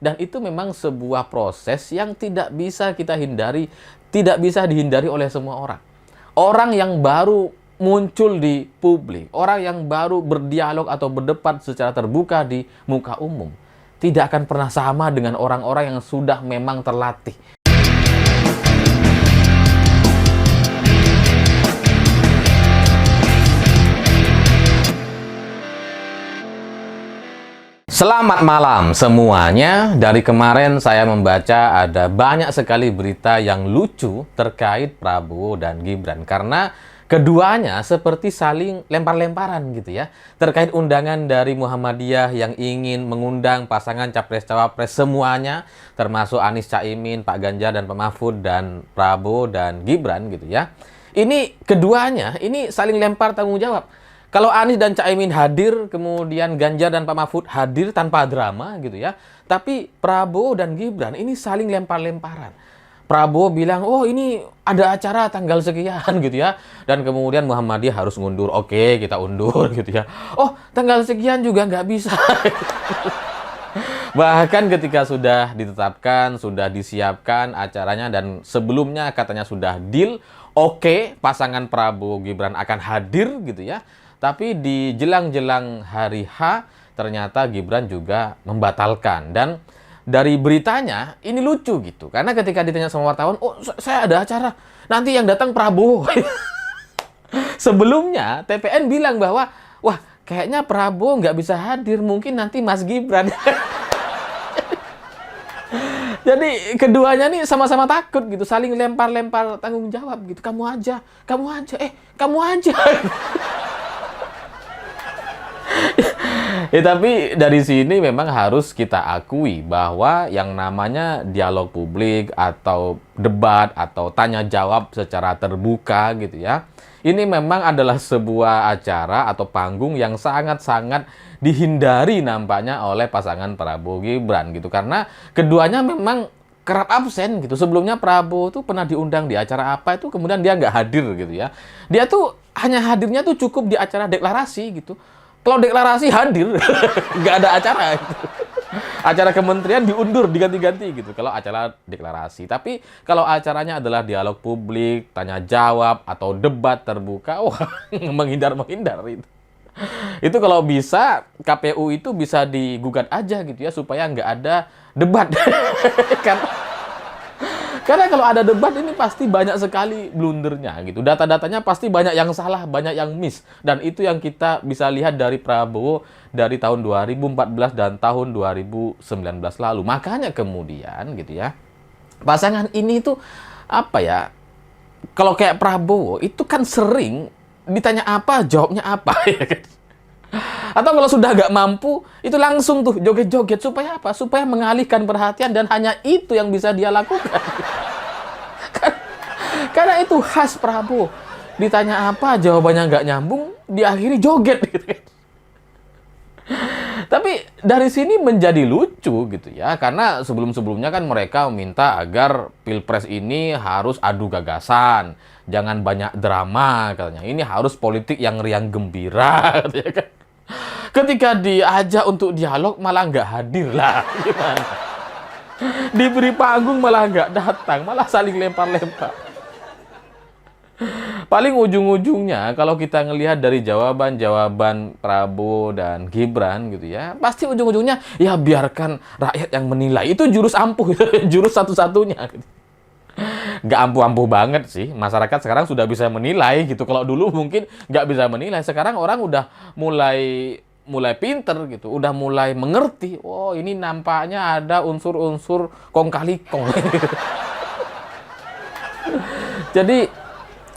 Dan itu memang sebuah proses yang tidak bisa kita hindari, tidak bisa dihindari oleh semua orang. Orang yang baru muncul di publik, orang yang baru berdialog atau berdebat secara terbuka di muka umum, tidak akan pernah sama dengan orang-orang yang sudah memang terlatih. Selamat malam semuanya. Dari kemarin saya membaca ada banyak sekali berita yang lucu terkait Prabowo dan Gibran. Karena keduanya seperti saling lempar-lemparan gitu ya. Terkait undangan dari Muhammadiyah yang ingin mengundang pasangan Capres-Cawapres semuanya. Termasuk Anies Caimin, Pak Ganjar dan Pak Mahfud dan Prabowo dan Gibran gitu ya. Ini keduanya ini saling lempar tanggung jawab. Kalau Anies dan Caimin hadir, kemudian Ganjar dan Pak Mahfud hadir tanpa drama gitu ya. Tapi Prabowo dan Gibran ini saling lempar-lemparan. Prabowo bilang, oh ini ada acara tanggal sekian gitu ya. Dan kemudian Muhammadiyah harus ngundur. Oke, kita undur gitu ya. Oh, tanggal sekian juga nggak bisa. Bahkan ketika sudah ditetapkan, sudah disiapkan acaranya dan sebelumnya katanya sudah deal. Oke, pasangan Prabowo Gibran akan hadir gitu ya. Tapi di jelang-jelang hari H, ternyata Gibran juga membatalkan. Dan dari beritanya, ini lucu gitu. Karena ketika ditanya sama wartawan, oh saya ada acara, nanti yang datang Prabowo. Sebelumnya, TPN bilang bahwa, wah kayaknya Prabowo nggak bisa hadir, mungkin nanti Mas Gibran. Jadi keduanya nih sama-sama takut gitu, saling lempar-lempar tanggung jawab gitu. Kamu aja, kamu aja. Tapi dari sini memang harus kita akui bahwa yang namanya dialog publik atau debat atau tanya jawab secara terbuka gitu ya. Ini memang adalah sebuah acara atau panggung yang sangat-sangat dihindari nampaknya oleh pasangan Prabowo Gibran gitu. Karena keduanya memang kerap absen gitu. Sebelumnya Prabowo tuh pernah diundang di acara apa itu kemudian dia nggak hadir gitu ya. Dia tuh hanya hadirnya tuh cukup di acara deklarasi gitu. Kalau deklarasi hadir, nggak ada acara. Gitu. Acara kementerian diundur, diganti-ganti gitu. Kalau acara deklarasi. Tapi kalau acaranya adalah dialog publik, tanya jawab, atau debat terbuka, wah menghindar-menghindar itu. Itu kalau bisa, KPU itu bisa digugat aja gitu ya, supaya nggak ada debat. Karena kalau ada debat ini pasti banyak sekali blundernya gitu. Data-datanya pasti banyak yang salah, banyak yang miss. Dan itu yang kita bisa lihat dari Prabowo dari tahun 2014 dan tahun 2019 lalu. Makanya kemudian gitu ya, pasangan ini tuh apa ya, kalau kayak Prabowo itu kan sering ditanya apa, jawabnya apa ya kan. Atau kalau sudah nggak mampu, itu langsung tuh joget-joget. Supaya apa? Supaya mengalihkan perhatian dan hanya itu yang bisa dia lakukan. Karena itu khas Prabowo. Ditanya apa, jawabannya nggak nyambung, diakhiri joget. Gitu kan. Tapi dari sini menjadi lucu gitu ya. Karena sebelum-sebelumnya kan mereka meminta agar Pilpres ini harus adu gagasan. Jangan banyak drama katanya. Ini harus politik yang riang gembira. Katanya kan. Ketika diajak untuk dialog malah nggak hadir lah. Gimana? Diberi panggung malah nggak datang. Malah saling lempar-lempar. Paling ujung-ujungnya kalau kita ngelihat dari jawaban-jawaban Prabowo dan Gibran gitu ya, pasti ujung-ujungnya ya biarkan rakyat yang menilai. Itu jurus ampuh, jurus satu-satunya. Nggak ampuh-ampuh banget sih. Masyarakat sekarang sudah bisa menilai gitu. Kalau dulu mungkin nggak bisa menilai. Sekarang orang udah mulai pinter gitu. Udah mulai mengerti. Oh ini nampaknya ada unsur-unsur kong kali kong. Jadi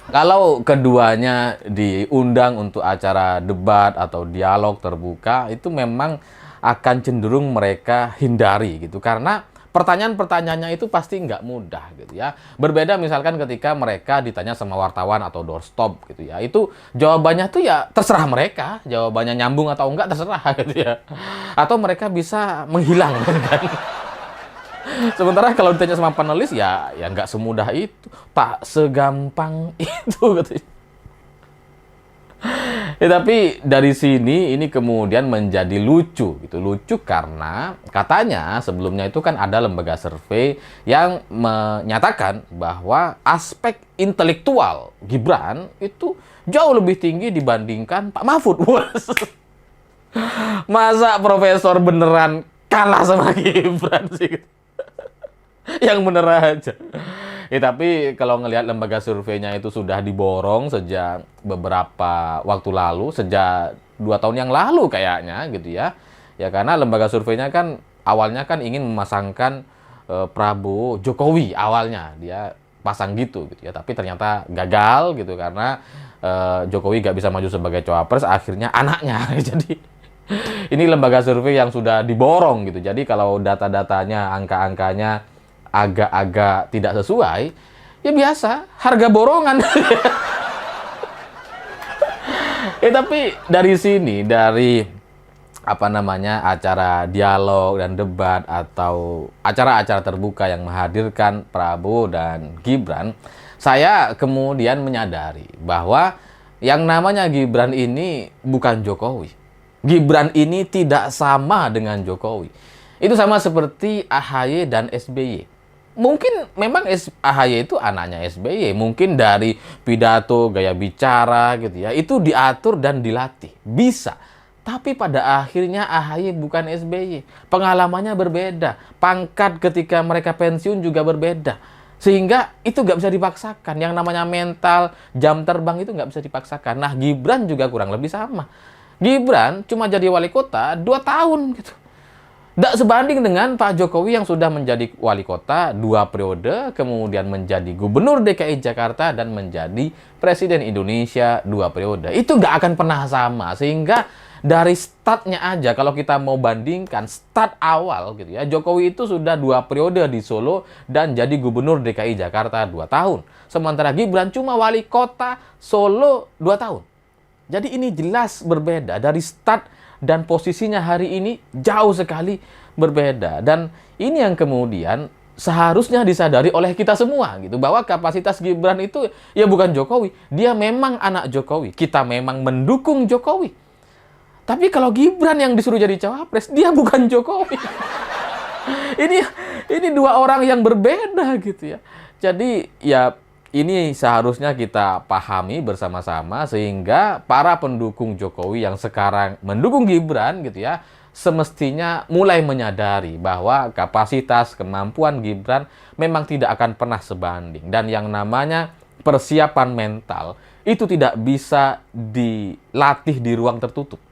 kalau keduanya diundang untuk acara debat atau dialog terbuka, itu memang akan cenderung mereka hindari gitu. Karena pertanyaan-pertanyaannya itu pasti nggak mudah gitu ya. Berbeda misalkan ketika mereka ditanya sama wartawan atau doorstop gitu ya. Itu jawabannya tuh ya terserah mereka. Jawabannya nyambung atau enggak terserah gitu ya. Atau mereka bisa menghilang kan. Sementara kalau ditanya sama panelis ya nggak semudah itu, tak segampang itu katanya. Tapi dari sini ini kemudian menjadi lucu gitu. Lucu karena katanya sebelumnya itu kan ada lembaga survei yang menyatakan bahwa aspek intelektual Gibran itu jauh lebih tinggi dibandingkan Pak Mahfud. Masa profesor beneran kalah sama Gibran sih? Yang bener aja. Tapi kalau ngelihat lembaga surveinya itu sudah diborong sejak beberapa waktu lalu, sejak 2 tahun yang lalu kayaknya gitu ya. Ya karena lembaga surveinya kan awalnya kan ingin memasangkan Prabowo Jokowi awalnya dia pasang gitu ya. Tapi ternyata gagal gitu karena Jokowi gak bisa maju sebagai cawapres, akhirnya anaknya. Jadi ini lembaga survei yang sudah diborong gitu. Jadi kalau data-datanya, angka-angkanya agak-agak tidak sesuai, ya biasa, harga borongan. Tapi dari sini, dari acara dialog dan debat atau acara-acara terbuka yang menghadirkan Prabowo dan Gibran, saya kemudian menyadari bahwa yang namanya Gibran ini bukan Jokowi. Gibran ini tidak sama dengan Jokowi. Itu sama seperti AHY dan SBY. Mungkin memang AHY itu anaknya SBY, mungkin dari pidato, gaya bicara gitu ya, itu diatur dan dilatih, bisa. Tapi pada akhirnya AHY bukan SBY, pengalamannya berbeda, pangkat ketika mereka pensiun juga berbeda. Sehingga itu nggak bisa dipaksakan, yang namanya mental, jam terbang itu nggak bisa dipaksakan. Nah, Gibran juga kurang lebih sama. Gibran cuma jadi wali kota 2 tahun gitu. Tidak sebanding dengan Pak Jokowi yang sudah menjadi wali kota 2 periode, kemudian menjadi gubernur DKI Jakarta, dan menjadi presiden Indonesia 2 periode. Itu nggak akan pernah sama. Sehingga dari startnya aja, kalau kita mau bandingkan start awal gitu ya, Jokowi itu sudah 2 periode di Solo dan jadi gubernur DKI Jakarta 2 tahun. Sementara Gibran cuma wali kota Solo 2 tahun. Jadi ini jelas berbeda dari start, dan posisinya hari ini jauh sekali berbeda. Dan ini yang kemudian seharusnya disadari oleh kita semua gitu, bahwa kapasitas Gibran itu ya bukan Jokowi. Dia memang anak Jokowi. Kita memang mendukung Jokowi. Tapi kalau Gibran yang disuruh jadi cawapres, dia bukan Jokowi. Ini 2 orang yang berbeda gitu ya. Jadi ya ini seharusnya kita pahami bersama-sama sehingga para pendukung Jokowi yang sekarang mendukung Gibran gitu ya, semestinya mulai menyadari bahwa kapasitas, kemampuan Gibran memang tidak akan pernah sebanding. Dan yang namanya persiapan mental itu tidak bisa dilatih di ruang tertutup.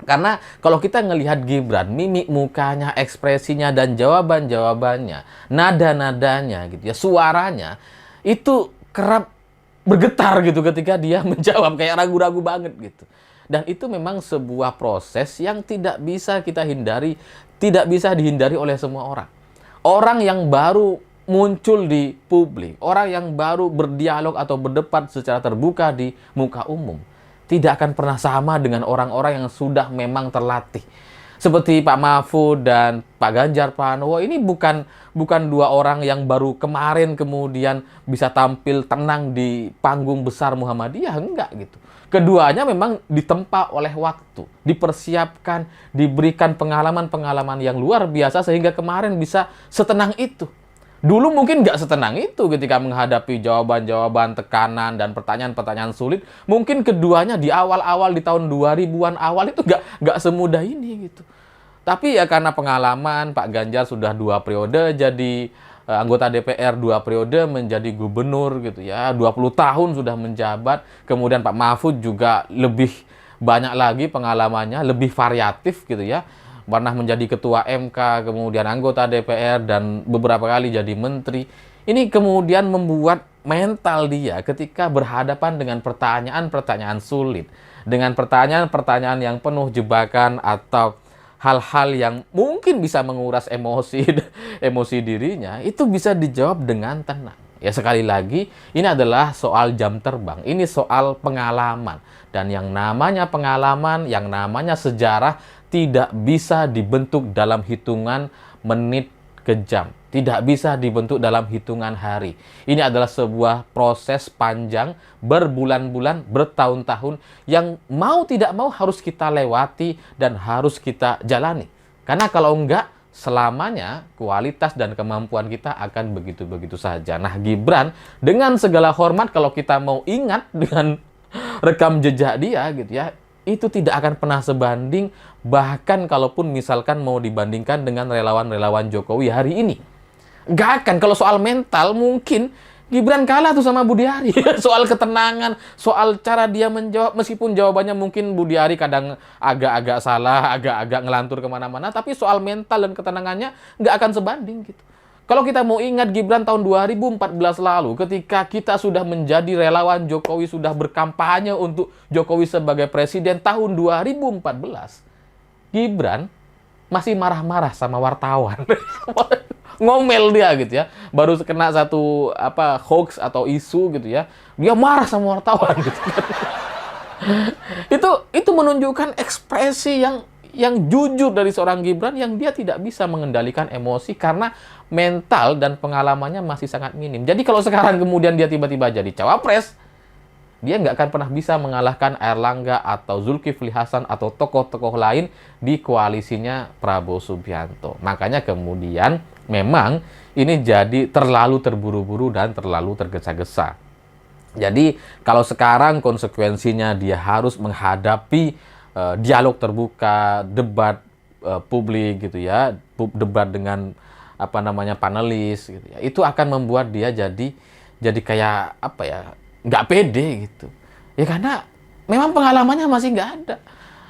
Karena kalau kita ngelihat Gibran, mimik mukanya, ekspresinya, dan jawaban-jawabannya, nada-nadanya gitu ya, suaranya, itu kerap bergetar gitu ketika dia menjawab, kayak ragu-ragu banget gitu. Dan itu memang sebuah proses yang tidak bisa kita hindari, tidak bisa dihindari oleh semua orang. Orang yang baru muncul di publik, orang yang baru berdialog atau berdebat secara terbuka di muka umum, tidak akan pernah sama dengan orang-orang yang sudah memang terlatih. Seperti Pak Mahfud dan Pak Ganjar Pranowo, ini bukan 2 orang yang baru kemarin kemudian bisa tampil tenang di panggung besar Muhammadiyah, enggak gitu. Keduanya memang ditempa oleh waktu, dipersiapkan, diberikan pengalaman-pengalaman yang luar biasa sehingga kemarin bisa setenang itu. Dulu mungkin nggak setenang itu ketika menghadapi jawaban-jawaban tekanan dan pertanyaan-pertanyaan sulit. Mungkin keduanya di awal-awal, di tahun 2000-an awal itu nggak semudah ini gitu. Tapi ya karena pengalaman, Pak Ganjar sudah 2 periode jadi anggota DPR, 2 periode menjadi gubernur gitu ya. 20 tahun sudah menjabat. Kemudian Pak Mahfud juga lebih banyak lagi pengalamannya, lebih variatif gitu ya. Pernah menjadi ketua MK, kemudian anggota DPR, dan beberapa kali jadi menteri. Ini kemudian membuat mental dia ketika berhadapan dengan pertanyaan-pertanyaan sulit. Dengan pertanyaan-pertanyaan yang penuh jebakan atau hal-hal yang mungkin bisa menguras emosi dirinya, itu bisa dijawab dengan tenang. Ya sekali lagi, ini adalah soal jam terbang. Ini soal pengalaman. Dan yang namanya pengalaman, yang namanya sejarah tidak bisa dibentuk dalam hitungan menit kejam. Tidak bisa dibentuk dalam hitungan hari. Ini adalah sebuah proses panjang, berbulan-bulan, bertahun-tahun, yang mau tidak mau harus kita lewati dan harus kita jalani. Karena kalau enggak, selamanya kualitas dan kemampuan kita akan begitu-begitu saja. Nah, Gibran, dengan segala hormat, kalau kita mau ingat dengan rekam jejak dia gitu ya, itu tidak akan pernah sebanding, bahkan kalaupun misalkan mau dibandingkan dengan relawan-relawan Jokowi hari ini. Nggak akan. Kalau soal mental, mungkin Gibran kalah tuh sama Budi Ari. Soal ketenangan, soal cara dia menjawab, meskipun jawabannya mungkin Budi Ari kadang agak-agak salah, agak-agak ngelantur kemana-mana, tapi soal mental dan ketenangannya nggak akan sebanding gitu. Kalau kita mau ingat Gibran tahun 2014 lalu, ketika kita sudah menjadi relawan Jokowi, sudah berkampanye untuk Jokowi sebagai presiden tahun 2014, Gibran masih marah-marah sama wartawan. Ngomel dia gitu ya. Baru kena satu hoax atau isu gitu ya. Dia marah sama wartawan gitu. Itu menunjukkan ekspresi yang jujur dari seorang Gibran, yang dia tidak bisa mengendalikan emosi karena mental dan pengalamannya masih sangat minim. Jadi kalau sekarang kemudian dia tiba-tiba jadi cawapres, dia nggak akan pernah bisa mengalahkan Airlangga atau Zulkifli Hasan atau tokoh-tokoh lain di koalisinya Prabowo Subianto. Makanya kemudian memang ini jadi terlalu terburu-buru dan terlalu tergesa-gesa. Jadi kalau sekarang konsekuensinya dia harus menghadapi dialog terbuka, debat publik gitu ya, debat dengan panelis gitu ya. Itu akan membuat dia jadi kayak nggak pede gitu. Ya karena memang pengalamannya masih nggak ada.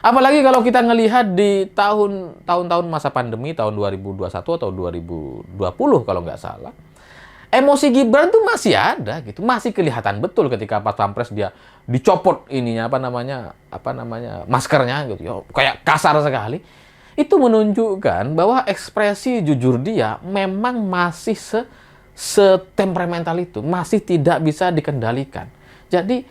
Apalagi kalau kita ngelihat di tahun-tahun masa pandemi, tahun 2021 atau 2020 kalau nggak salah. Emosi Gibran tuh masih ada gitu. Masih kelihatan betul ketika pas Pampres dia dicopot ininya maskernya gitu ya. Kayak kasar sekali. Itu menunjukkan bahwa ekspresi jujur dia memang masih setemperamental itu, masih tidak bisa dikendalikan. Jadi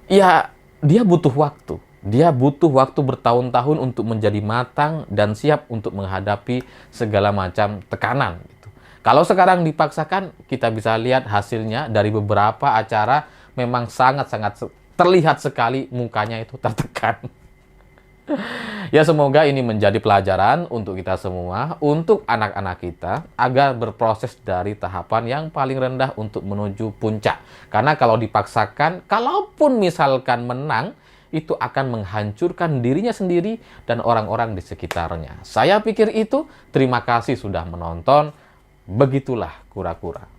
ya dia butuh waktu. Dia butuh waktu bertahun-tahun untuk menjadi matang dan siap untuk menghadapi segala macam tekanan gitu. Kalau sekarang dipaksakan, kita bisa lihat hasilnya dari beberapa acara, memang sangat-sangat terlihat sekali mukanya itu tertekan. Ya semoga ini menjadi pelajaran untuk kita semua, untuk anak-anak kita, agar berproses dari tahapan yang paling rendah untuk menuju puncak. Karena kalau dipaksakan, kalaupun misalkan menang, itu akan menghancurkan dirinya sendiri dan orang-orang di sekitarnya. Saya pikir itu. Terima kasih sudah menonton. Begitulah kura-kura.